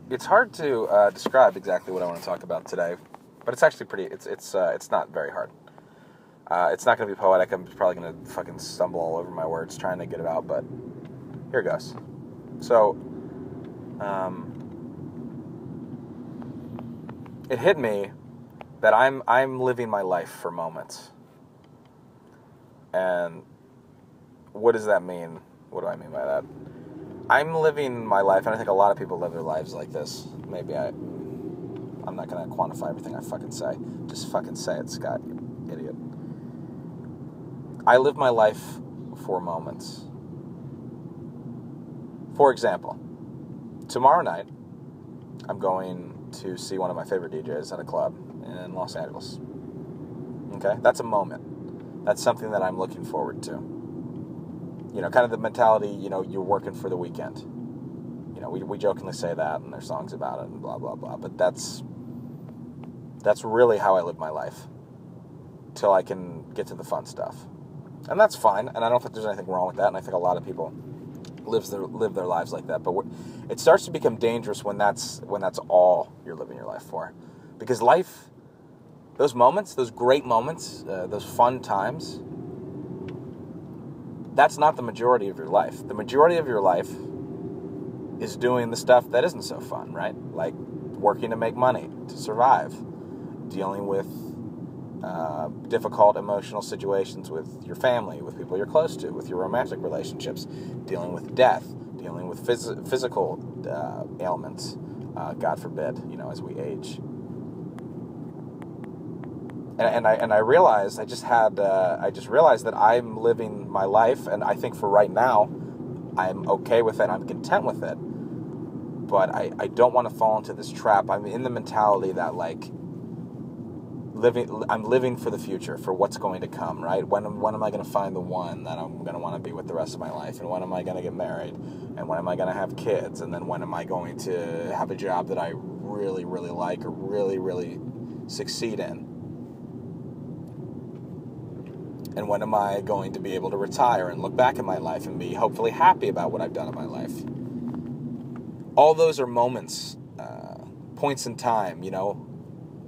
It's hard to describe exactly what I want to talk about today, but it's actually pretty. It's not very hard. It's not going to be poetic. I'm probably going to fucking stumble all over my words trying to get it out, but here goes. So, it hit me that I'm living my life for moments. And what does that mean? What do I mean by that? I'm living my life, and I think a lot of people live their lives like this. Maybe I'm not going to quantify everything I fucking say. Just fucking say it, Scott, you idiot. I live my life for moments. For example, tomorrow night, I'm going to see one of my favorite DJs at a club in Los Angeles. Okay? That's a moment. That's something that I'm looking forward to. You know, kind of the mentality, you know, you're working for the weekend. You know, we jokingly say that, and there's songs about it, and blah, blah, blah. But that's really how I live my life. Till I can get to the fun stuff. And that's fine, and I don't think there's anything wrong with that, and I think a lot of people live their lives like that. But it starts to become dangerous when that's all you're living your life for. Because life, those moments, those great moments, those fun times, that's not the majority of your life. The majority of your life is doing the stuff that isn't so fun, right? Like working to make money, to survive, dealing with difficult emotional situations with your family, with people you're close to, with your romantic relationships, dealing with death, dealing with physical ailments, God forbid, you know, as we age. And I realized I just realized that I'm living my life, and I think for right now, I'm okay with it. I'm content with it. But I don't want to fall into this trap. I'm in the mentality that like I'm living for the future, for what's going to come, right? When am I going to find the one that I'm going to want to be with the rest of my life? And when am I going to get married? And when am I going to have kids? And then when am I going to have a job that I really, really like or really, really succeed in? And when am I going to be able to retire and look back at my life and be hopefully happy about what I've done in my life? All those are moments, points in time, you know,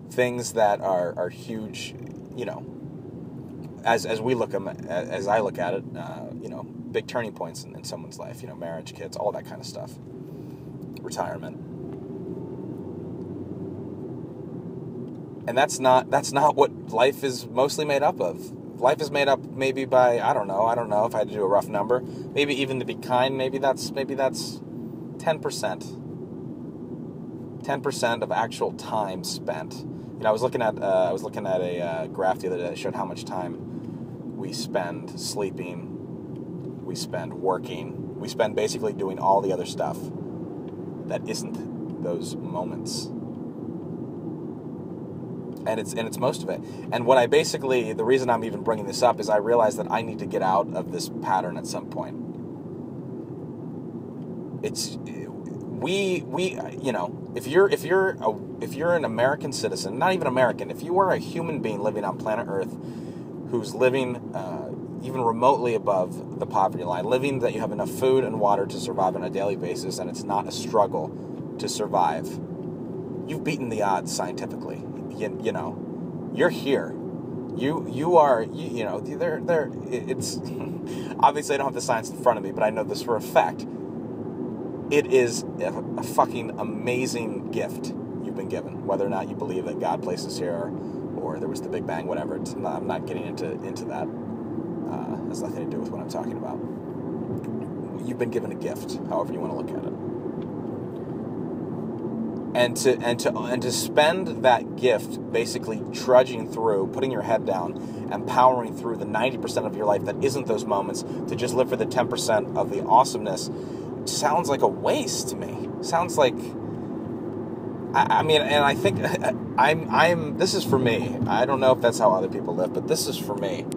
things that are huge, you know, as we look at as I look at it, you know, big turning points in someone's life, you know, marriage, kids, all that kind of stuff, retirement. And that's not what life is mostly made up of. Life is made up maybe by, I don't know if I had to do a rough number, maybe even to be kind, maybe that's 10% of actual time spent. You know, I was looking at a graph the other day that showed how much time we spend sleeping, we spend working, we spend basically doing all the other stuff that isn't those moments. And it's most of it. And the reason I'm even bringing this up is I realize that I need to get out of this pattern at some point. You know, if you're an American citizen, not even American, if you are a human being living on planet Earth who's living even remotely above the poverty line, living that you have enough food and water to survive on a daily basis, and it's not a struggle to survive, you've beaten the odds scientifically. You know, you're here. You are, you know, it's, obviously I don't have the science in front of me, but I know this for a fact. It is a fucking amazing gift you've been given, whether or not you believe that God placed us here or there was the Big Bang, whatever. I'm not getting into that. It has nothing to do with what I'm talking about. You've been given a gift, however you want to look at it. And to spend that gift basically trudging through, putting your head down, and powering through the 90% of your life that isn't those moments, to just live for the 10% of the awesomeness, sounds like a waste to me. Sounds like, I mean, and I think this is for me. I don't know if that's how other people live, but this is for me.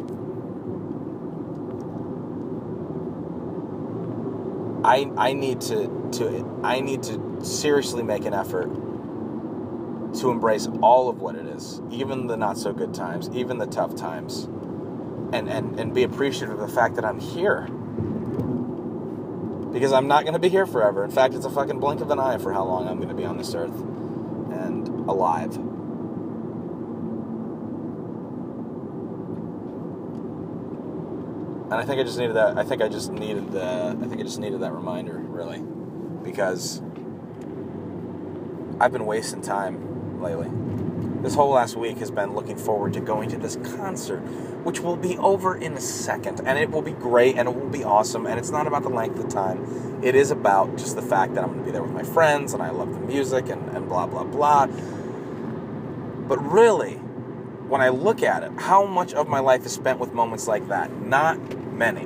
I need to seriously make an effort to embrace all of what it is, even the not so good times, even the tough times, and be appreciative of the fact that I'm here. Because I'm not going to be here forever. In fact, it's a fucking blink of an eye for how long I'm going to be on this earth. And alive. And I think I just needed that. I think I just needed that reminder, really, because I've been wasting time lately. This whole last week has been looking forward to going to this concert, which will be over in a second, and it will be great, and it will be awesome, and it's not about the length of time. It is about just the fact that I'm going to be there with my friends, and I love the music, and blah, blah, blah. But really, when I look at it, how much of my life is spent with moments like that? Not many.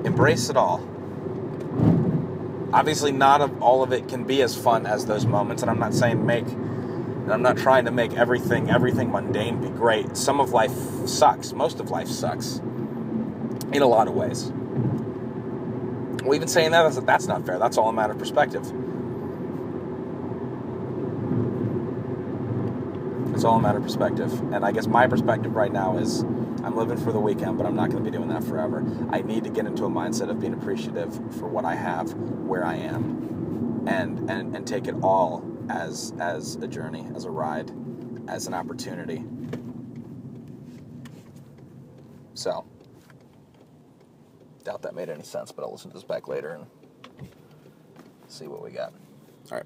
Embrace it all. Obviously, not all of it can be as fun as those moments, and I'm not trying to make everything mundane be great. Some of life sucks. Most of life sucks. In a lot of ways. Well, even saying that's not fair. That's all a matter of perspective. It's all a matter of perspective. And I guess my perspective right now is I'm living for the weekend, but I'm not going to be doing that forever. I need to get into a mindset of being appreciative for what I have, where I am, and take it all as a journey, as a ride, as an opportunity. So, doubt that made any sense, but I'll listen to this back later and see what we got. All right.